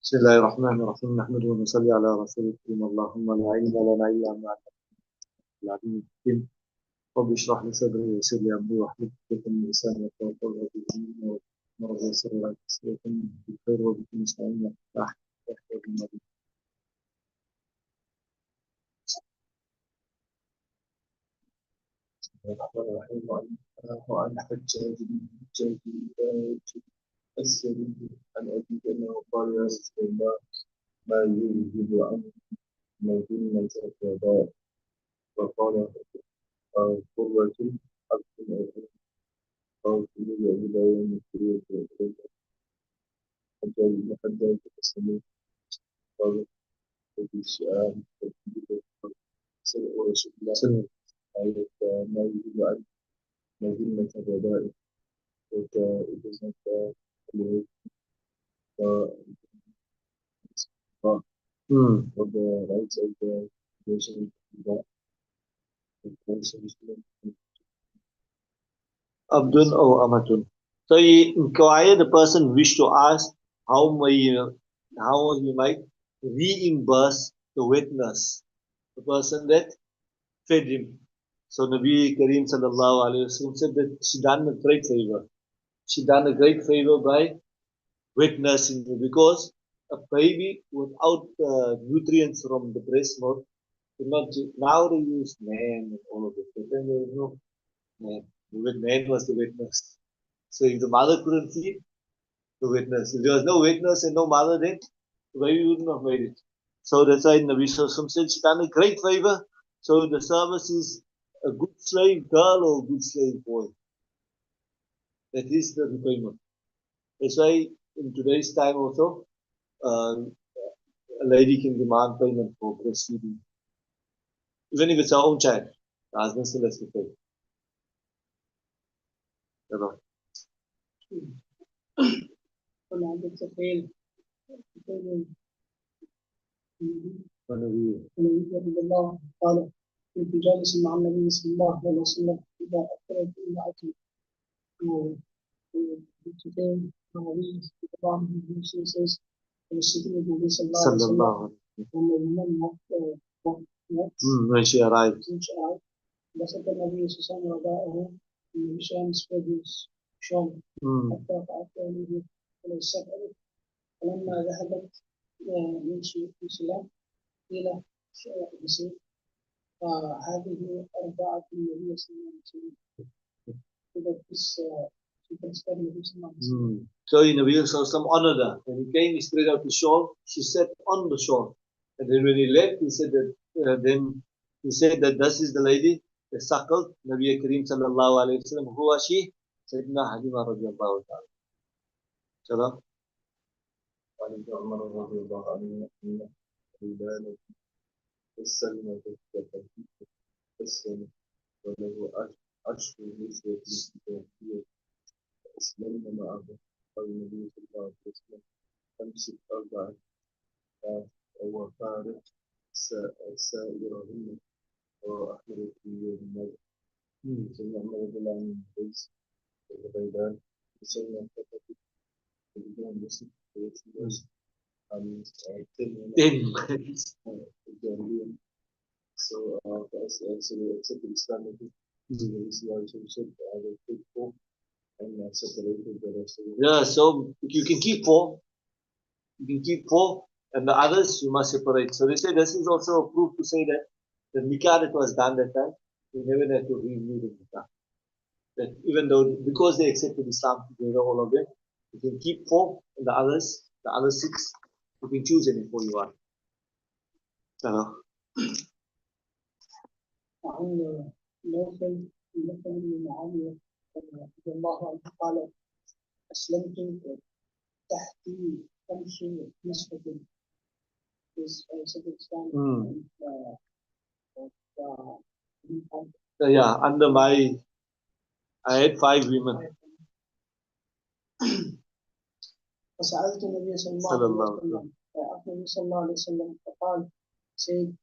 بسم الله الرحمن الرحيم نحمده ونصلي على رسول الكريم اللهم لا علم لنا إلا ما علمتنا العليم الحكيم رب اشرح لي صدري ويسر لي أمري واحلل عقدة من لساني يفقهوا قولي مرض يسر ولا تسر بالخير وبكم نستعين وفتح المدينة. بسم الله الرحمن الرحيم وعن حجاج بن حجاج السري عن أبي أنه قال يا رسول الله ما يوجب عن مدينة الرضاء فقال قرة حق أو تريد إلى يوم الخروج حتى تسلم قال في السؤال سأل رسول الله صلى الله عليه وسلم ما يجب عن مذمة الرذائل وإذا كان for the rights of the nation, Abdun or Amatun. So he inquired the person wished to ask how he might reimburse the witness, the person that fed him. So Nabi Kareem sallallahu alayhi wasallam said that she done a great favor. She done a great favor by witnessing you because a baby without nutrients from the breast milk cannot. Now they use man and all of it, but then there was no man. The man was the witness. So if the mother couldn't feed, the witness. If there was no witness and no mother, then the baby wouldn't have made it. So that's why Nabi Sallallahu said she done a great favor. So the service is a good slave girl or a good slave boy. That is the repayment. That's why in today's time also, a lady can demand payment for breastfeeding. Even if it's her own child, the husband still has to pay. قال كنت جالسا مع النبي صلى الله عليه وسلم إذا أكلت امرأة النبي صلى الله عليه وسلم صلى الله عليه وسلم when she arrived. بسط النبي صلى الله عليه وسلم رداءه بشان سبيدوس شون حتى فأتى عليه إلى السفر فلما ذهبت يمشي في سلام إلى بسيط هذه أربعة النبي صلى الله عليه وسلم. So Nabi Sallallahu honored her. When he came, he spread out the shawl. She sat on the shawl. And then when he left, he said that this is the lady that suckled Nabi Kareem Sallallahu Alaihi Wasallam. Who was she? Sayyidina Halima radiallahu ta'ala. Shalom. وعن عمر رضي الله عنه أن رجالا السلمى تسلم وله عشر نسوة كتابية أسلمن معه قال النبي صلى الله عليه وسلم أمسك أربعة وفارق سائرهن وأحمد في النار سيدنا عمر رضي الله عنه البيس والغيبان وسيدنا فتاة الجان بسيط ويتموز عن 10 months so we accepted Islam said I will take 4 and separated the rest of it. Yeah, so you can keep 4. You can keep 4 and the others you must separate. So they say this is also a proof to say that the nikah that was done that time, they never had to renew the nikah. That even though, because they accepted Islam together, all of them, you can keep 4 and the other 6, you can choose any 4 you want. وعن نوفل بن معاوية رضي الله عنه قال أسلمت تحتي 5 نسوة yeah, under my, I had 5 women. فسألت النبي صلى الله عليه وسلم فقال سيد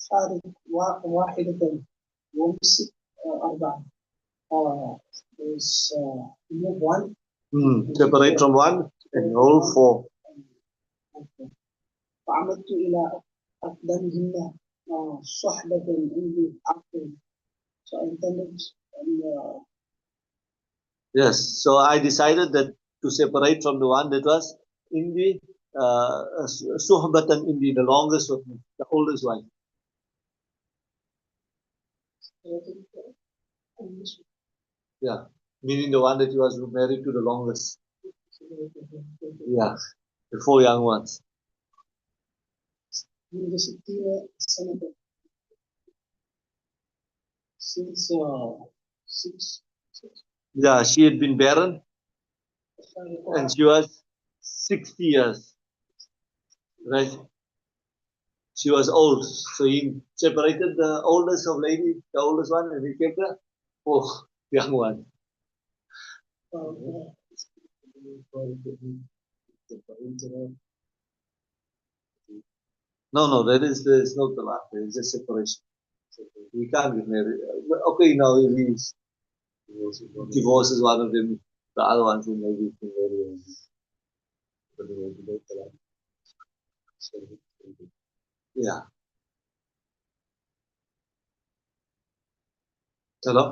فارق واحدة وامسك 4. Remove 1. Separate from 1 and hold 4. فعمدت إلى أقدمهن صحبة عندي عقل. So I intended yes, so I decided that to separate from the one that was in the suhbatan in the longest of me, the oldest wife. Yeah, meaning the one that he was married to the longest. Yeah, the 4 young ones. Since six. Yeah, she had been barren and she was 60 years. Right? She was old. So he separated the oldest of lady, the oldest one, and he kept the young one. No, there's no talaq. There's just separation. We can't get married. Okay, now he's divorce is one of them. The other ones will maybe can marry. Yeah. Hello?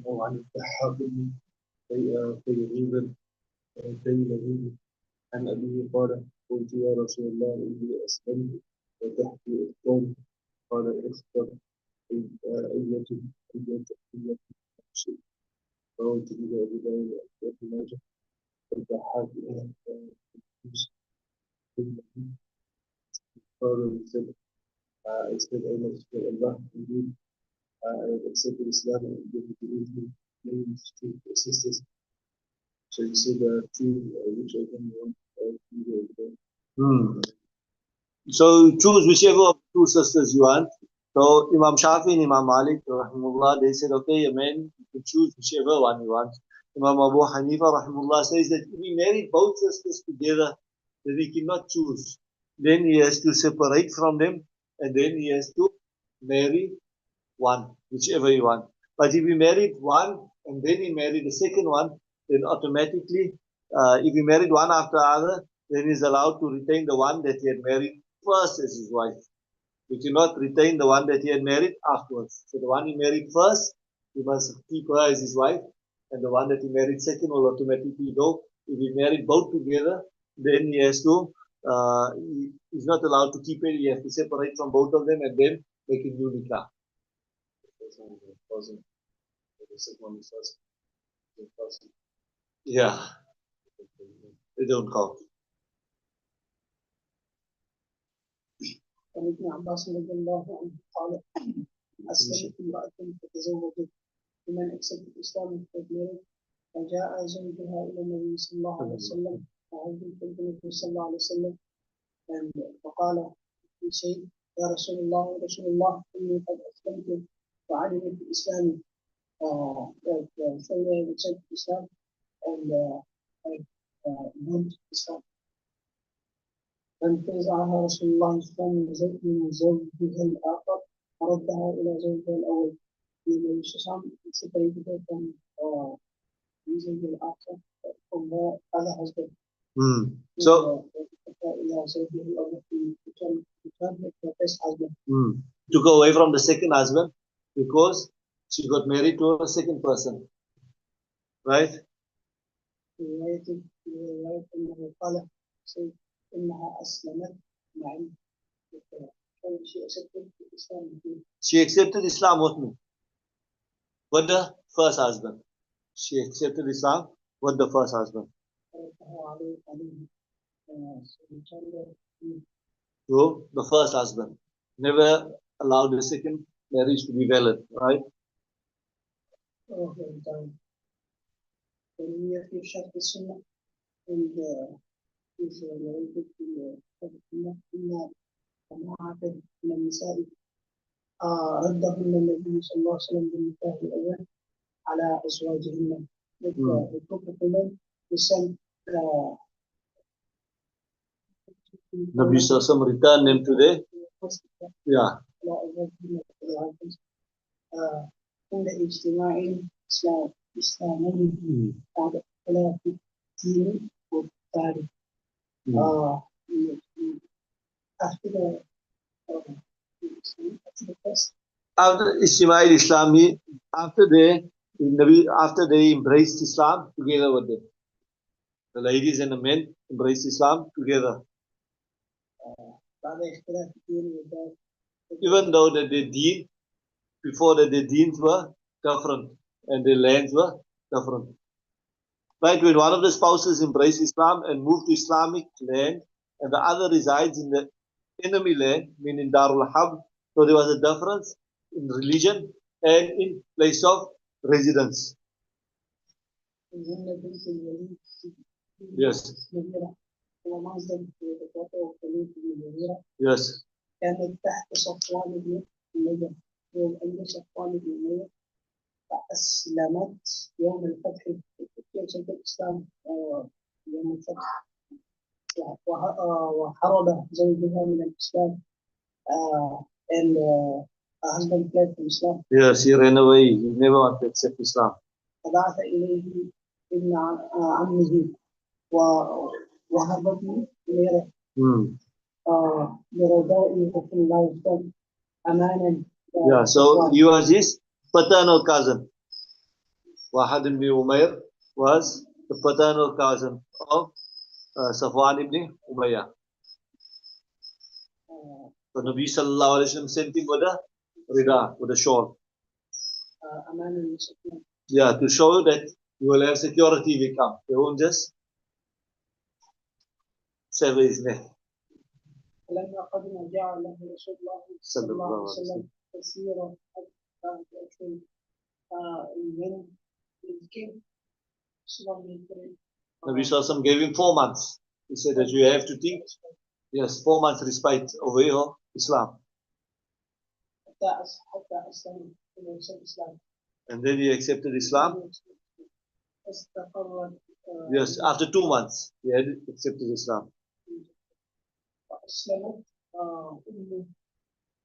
وعن التحاكم في عن أبيه قال قلت يا رسول الله إني أسلمت وتحت القوم قال اختر أية شيء فقلت إلى أبي داود وأبي ماجه والضحاك قالوا مثل أسلم أين رسول الله indeed I accepted Islam and gave it to Israel names to sisters. So you see the two which I can want So choose whichever of two sisters you want. So Imam Shafi and Imam Malik, rahimullah, they said, okay, a man, you can choose whichever one you want. Imam Abu Hanifa, rahimullah, says that if he married both sisters together, then he cannot choose. Then he has to separate from them, and then he has to marry one, whichever he wants. But if he married one, and then he married the second one, then automatically, if he married one after the other, then he's allowed to retain the one that he had married first as his wife. He cannot retain the one that he had married afterwards. So the one he married first, he must keep her as his wife, and the one that he married second will automatically go. If he married both together, then he has to, he's not allowed to keep it. He has to separate from both of them and then make a new nikah. Yeah, they don't count. عن ابن عباس رضي الله عنه قال أسلمت امرأة فتزوجت بمن أكسبت الإسلام التكبير فجاء زوجها إلى النبي صلى الله عليه وسلم وعبد النبي صلى الله عليه وسلم فقال في شيء يا رسول الله إني قد أسلمت وعلمت بإسلامي فإذا accepted Islam and learned Islam. فانتزعها رسول الله صلى الله عليه وسلم من زوجها الآخر وردها إلى زوجها الأول. النبي صلى الله عليه وسلم separated her from using the after from her other husband. So took away from the second husband because she got married to a second person, right? She accepted Islam with me. With the first husband. She accepted Islam with the first husband. So the first husband never allowed the second marriage to be valid, right? من النساء ردهن النبي صلى الله عليه وسلم بالنكاح الأول على أزواجهن. The Prophet sent Nabi Sallallahu returned them to their عند اجتماع إسلامي بعد اختلاف الدين والتاريخ. after the first. After Ishmael Islami, after they embraced Islam together with them. The ladies and the men embraced Islam together. Even though that their deen, before that their deeds were different and their lands were different. Right, when one of the spouses embraced Islam and moved to Islamic land and the other resides in the enemy land, meaning Darul Harb, so there was a difference in religion and in place of residence. Yes. Yes. كانت تحت صفوان بن أمية وعند صفوان بن أمية فأسلمت يوم الفتح كيف الإسلام يوم الفتح وهرب زوجها من الإسلام and her husband fled from Islam. Yes, he ran away. He never wanted to accept Islam. فبعث إليه ابن عمه وهبته إليه برجائه في الله يفتح أمانا. Yeah, so he was his paternal cousin. Wahad ibn Umair was the paternal cousin of Safwan ibn Umayyah. So Nabi Sallallahu Alaihi Wasallam sent him with a rida, with a shawl. Yeah, to show that you will have security if you come. They won't just sever his neck. لما قدم جعل له رسول الله صلى الله عليه وسلم تسير حتى من الكيم. Nabi Sallallahu gave him 4 months. He said that you have to think. Yes, 4 months respite over here, Islam. And then he accepted Islam. Yes, after 2 months, he had accepted Islam. أسلمت أم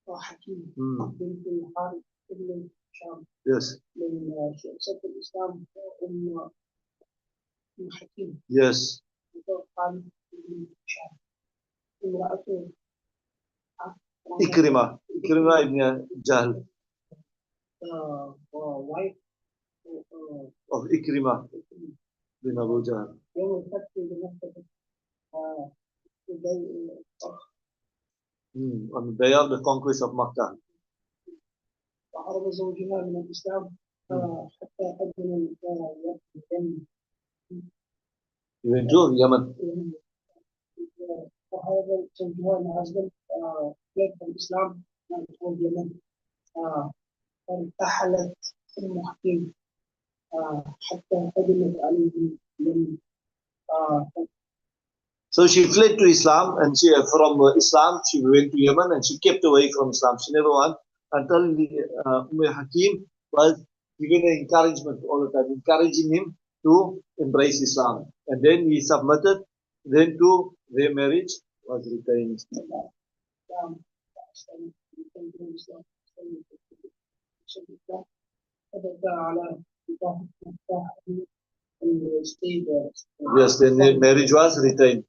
حكيم بنت الحارث ابن هشام. Yes. من شخصية الإسلام أم حكيم. Yes. الحارث ابن هشام. امرأته Ikrima ibn Jahl. Wife of Ikrima bin Abu Jahl. يوم الفتح بمكة On the day of the conquest of Makkah. وهرب زوجها من الإسلام حتى قدم اليمن. He went to Yemen. وهرب زوجها من husband fled from Islam to Yemen. فارتحلت أم حكيم حتى قدمت عليه اليمن. So she fled to Islam, and from Islam she went to Yemen, and she kept away from Islam. She never went until Hakim was giving her encouragement all the time, encouraging him to embrace Islam. And then he submitted. Then to their marriage was retained. Yes, then their marriage was retained.